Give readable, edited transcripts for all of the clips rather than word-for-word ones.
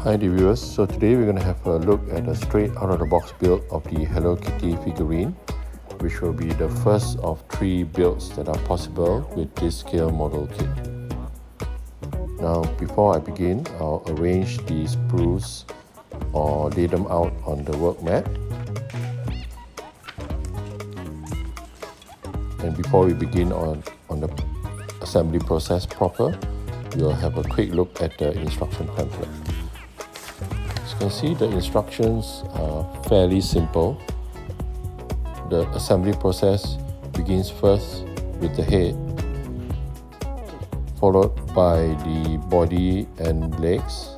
Hi dear viewers, so today we're going to have a look at a straight out of the box build of the Hello Kitty figurine, which will be the first of 3 builds that are possible with this scale model kit. Now before I begin, I'll arrange the sprues or lay them out on the work mat. And before we begin on the assembly process proper, we'll have a quick look at the instruction pamphlet. As you can see, the instructions are fairly simple. The assembly process begins first with the head, followed by the body and legs,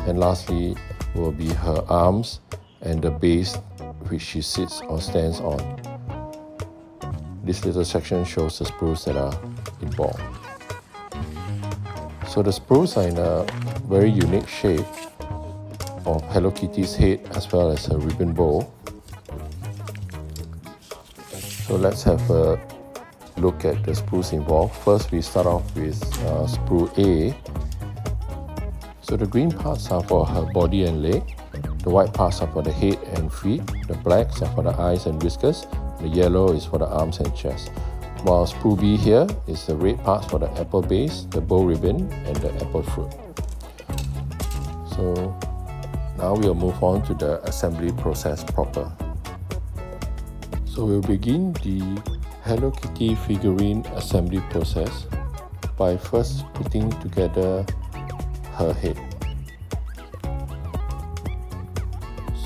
and lastly will be her arms and the base which she sits or stands on. This little section shows the sprues that are involved. So the sprues are in a very unique shape of Hello Kitty's head as well as her ribbon bow. So let's have a look at the sprues involved. First we start off with sprue A. So the green parts are for her body and leg, the white parts are for the head and feet, the blacks are for the eyes and whiskers, the yellow is for the arms and chest. While sprue B here is the red parts for the apple base, the bow ribbon and the apple fruit. So now we'll move on to the assembly process proper. So we'll begin the Hello Kitty figurine assembly process by first putting together her head.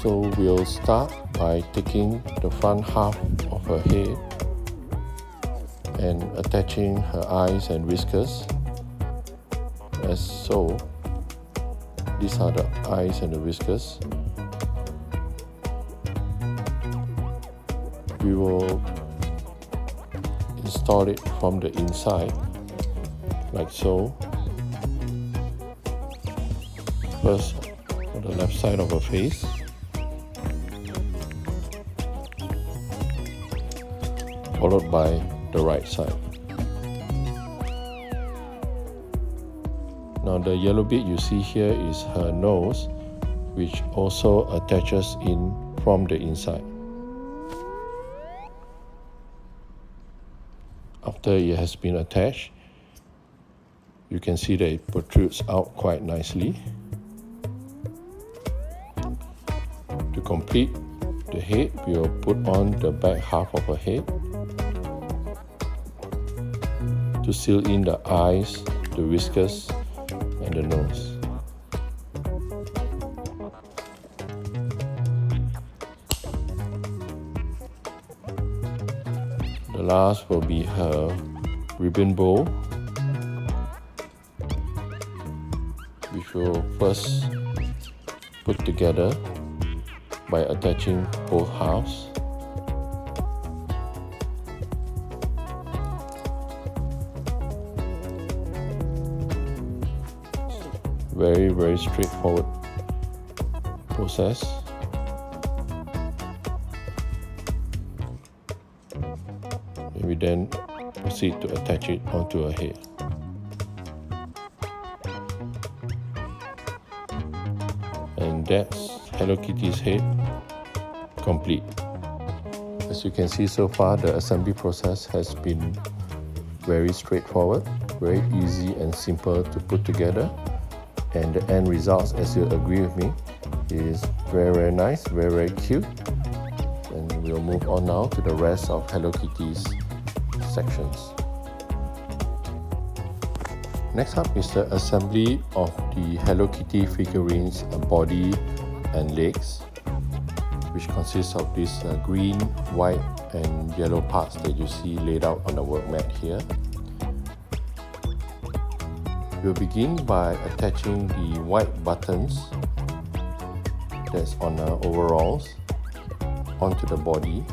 So we'll start by taking the front half of her head and attaching her eyes and whiskers as so. These are the eyes and the whiskers. We will install it from the inside like so. First on the left side of her face, followed by the right side. Now the yellow bit you see here is her nose, which also attaches in from the inside. After it has been attached, you can see that it protrudes out quite nicely. To complete the head, we will put on the back half of her head to seal in the eyes, the whiskers and the nose. The last will be her ribbon bow, which we'll first put together by attaching both halves. Very straightforward process. And we then proceed to attach it onto her head. And that's Hello Kitty's head complete. As you can see so far, the assembly process has been very straightforward, very easy and simple to put together. And the end results, as you'll agree with me, is very nice, very cute. And we'll move on now to the rest of Hello Kitty's sections. Next up is the assembly of the Hello Kitty figurines body and legs, which consists of these green, white and yellow parts that you see laid out on the work mat here. We'll begin by attaching the white buttons that's on her overalls onto the body.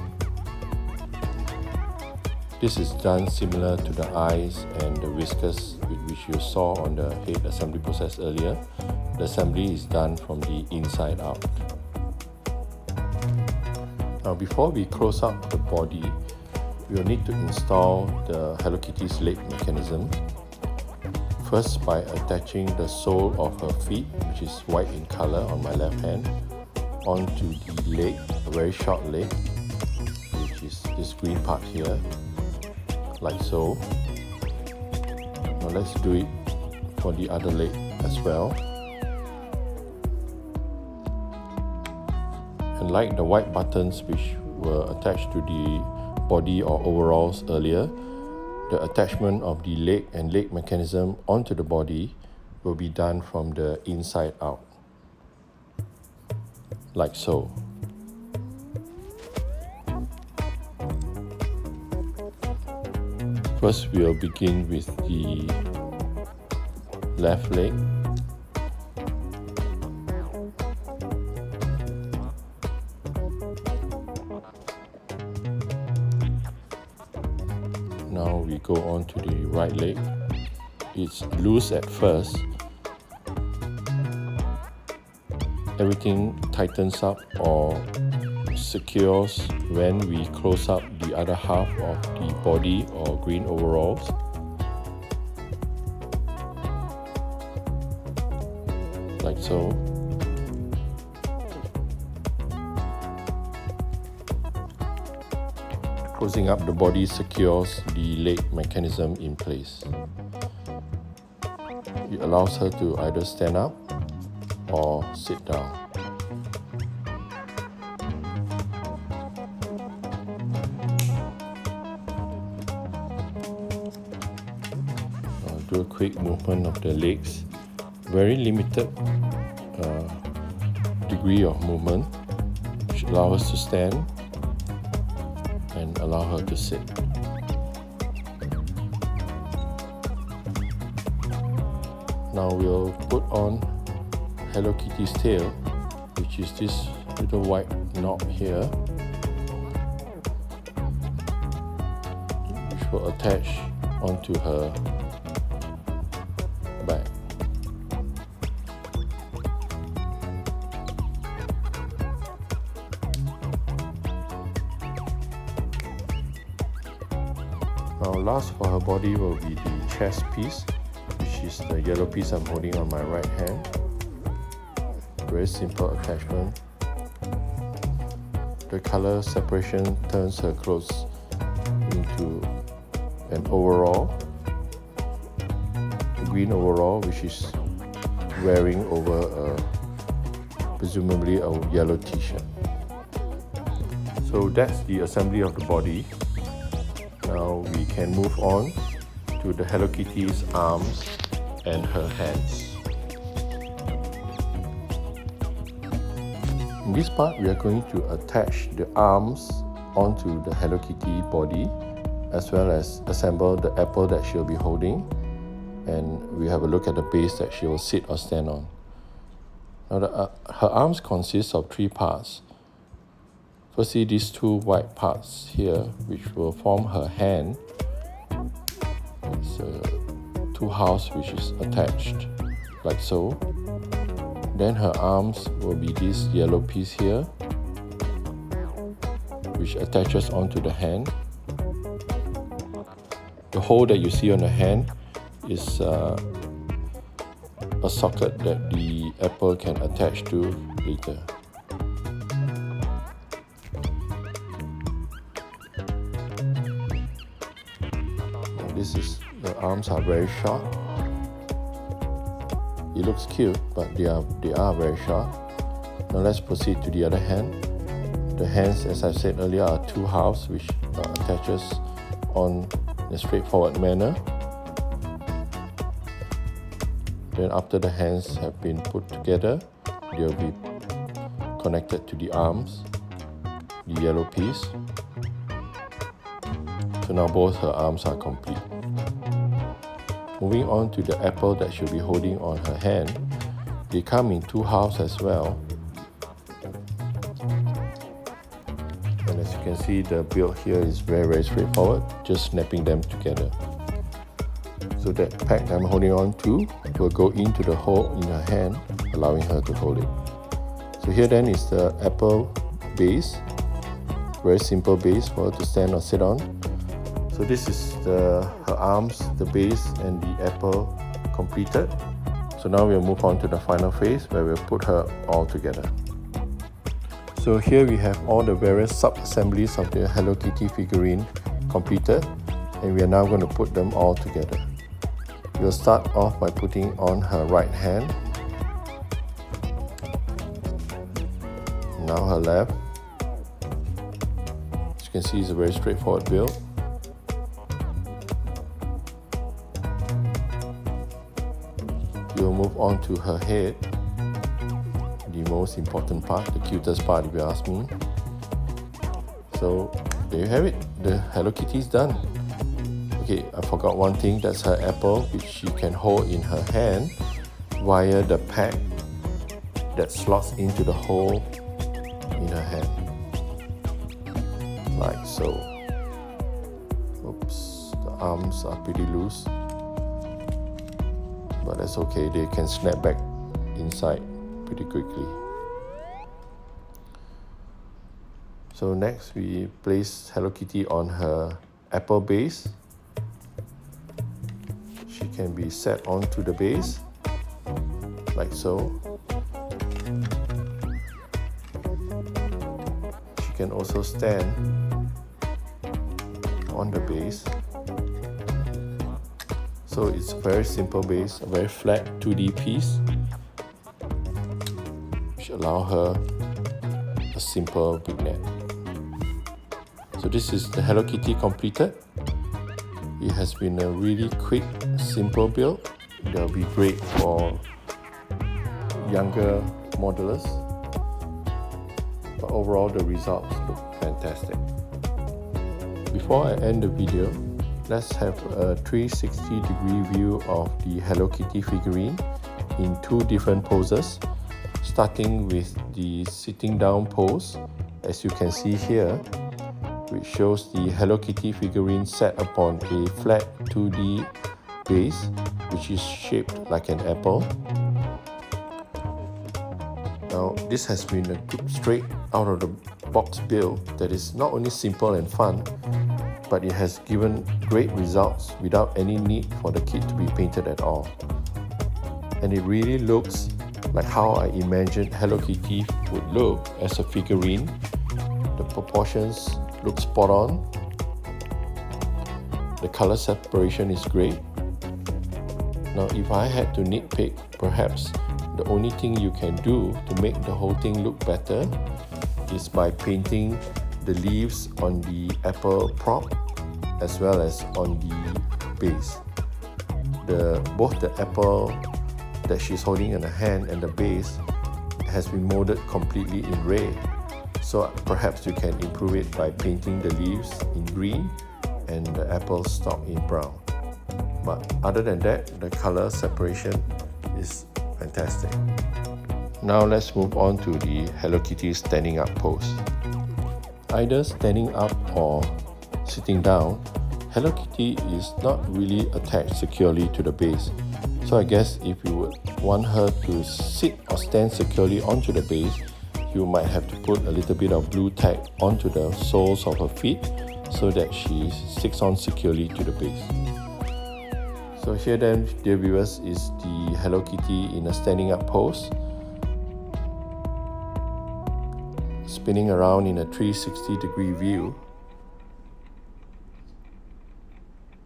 This is done similar to the eyes and the whiskers which you saw on the head assembly process earlier. The assembly is done from the inside out. Now before we close up the body, we will need to install the Hello Kitty's leg mechanism. first by attaching the sole of her feet, which is white in color on my left hand, onto the leg, a very short leg, which is this green part here, like so. Now let's do it for the other leg as well. And like the white buttons which were attached to the body or overalls earlier, the attachment of the leg and leg mechanism onto the body will be done from the inside out, like so. First, we'll begin with the left leg. Now we go on to the right leg. It's loose at first. Everything tightens up or secures when we close up the other half of the body or green overalls. Like so. Closing up the body secures the leg mechanism in place. It allows her to either stand up or sit down. Do a quick movement of the legs. Very limited degree of movement, which allows us to stand and allow her to sit. Now we'll put on Hello Kitty's tail, which is this little white knob here, which will attach onto her back. Now last for her body will be the chest piece, which is the yellow piece I'm holding on my right hand. Very simple attachment. The color separation turns her clothes into an overall, a green overall, which is wearing over presumably a yellow t-shirt. So that's the assembly of the body. Now we can move on to the Hello Kitty's arms and her hands. In this part, we are going to attach the arms onto the Hello Kitty body, as well as assemble the apple that she'll be holding, and we have a look at the base that she will sit or stand on. Now her arms consist of three parts. Firstly, these two white parts here, which will form her hand. It's a two halves which is attached, like so. Then her arms will be this yellow piece here, which attaches onto the hand. The hole that you see on the hand is a socket that the apple can attach to later. The arms are very short. It looks cute, but they are very short. Now let's proceed to the other hand. The hands, as I said earlier, are two halves which attaches on in a straightforward manner. Then after the hands have been put together, they'll be connected to the arms, the yellow piece. So now both her arms are complete. Moving on to the apple that she'll be holding on her hand, they come in two halves as well. And as you can see, the build here is very straightforward, just snapping them together. So that pack I'm holding on to will go into the hole in her hand, allowing her to hold it. So here then is the apple base, very simple base for her to stand or sit on. So this is her arms, the base, and the apple completed. So now we'll move on to the final phase where we'll put her all together. So here we have all the various sub-assemblies of the Hello Kitty figurine completed, and we are now going to put them all together. We'll start off by putting on her right hand, now her left. As you can see, it's a very straightforward build. We'll move on to her head, the most important part, the cutest part if you ask me. So there you have it, the Hello Kitty is done. Okay, I forgot one thing, that's her apple, which she can hold in her hand via the peg that slots into the hole in her hand, like so. Oops, the arms are pretty loose, but that's okay, they can snap back inside pretty quickly. So next we place Hello Kitty on her apple base. She can be set onto the base like so. She can also stand on the base. So it's a very simple base, a very flat 2D piece, which allow her a simple big net. So this is the Hello Kitty completed. It has been a really quick, simple build. They'll be great for younger modelers. But overall, the results look fantastic. Before I end the video, let's have a 360-degree view of the Hello Kitty figurine in two different poses, starting with the sitting down pose, as you can see here, which shows the Hello Kitty figurine set upon a flat 2D base, which is shaped like an apple. Now, this has been a straight out of the box build that is not only simple and fun, but it has given great results without any need for the kit to be painted at all. And it really looks like how I imagined Hello Kitty would look as a figurine. The proportions look spot on. The color separation is great. Now if I had to nitpick, perhaps the only thing you can do to make the whole thing look better is by painting the leaves on the apple prop as well as on the base. Both the apple that she's holding in her hand and the base has been molded completely in red. So perhaps you can improve it by painting the leaves in green and the apple stalk in brown. But other than that, the color separation is fantastic. Now let's move on to the Hello Kitty standing up pose. Either standing up or sitting down, Hello Kitty is not really attached securely to the base. So I guess if you would want her to sit or stand securely onto the base, you might have to put a little bit of glue tack onto the soles of her feet so that she sticks on securely to the base. So here then, dear viewers, is the Hello Kitty in a standing up pose, spinning around in a 360-degree view.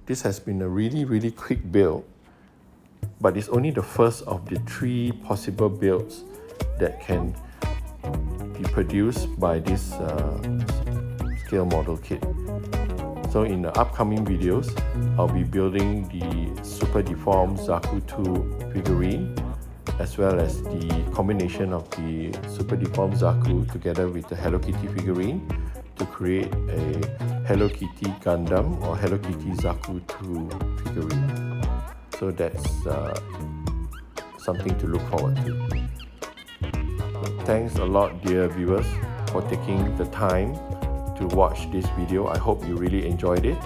This has been a really quick build, but it's only the first of the 3 possible builds that can be produced by this scale model kit. So in the upcoming videos, I'll be building the Super-Deformed Zaku II figurine, as well as the combination of the Super-Deformed Zaku together with the Hello Kitty figurine to create a Hello Kitty Gundam or Hello Kitty Zaku II figurine. So that's something to look forward to. Thanks a lot, dear viewers, for taking the time to watch this video. I hope you really enjoyed it.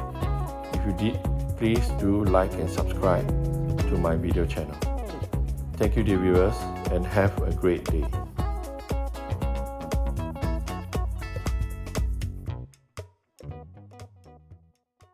If you did, please do like and subscribe to my video channel. Thank you, dear viewers, and have a great day.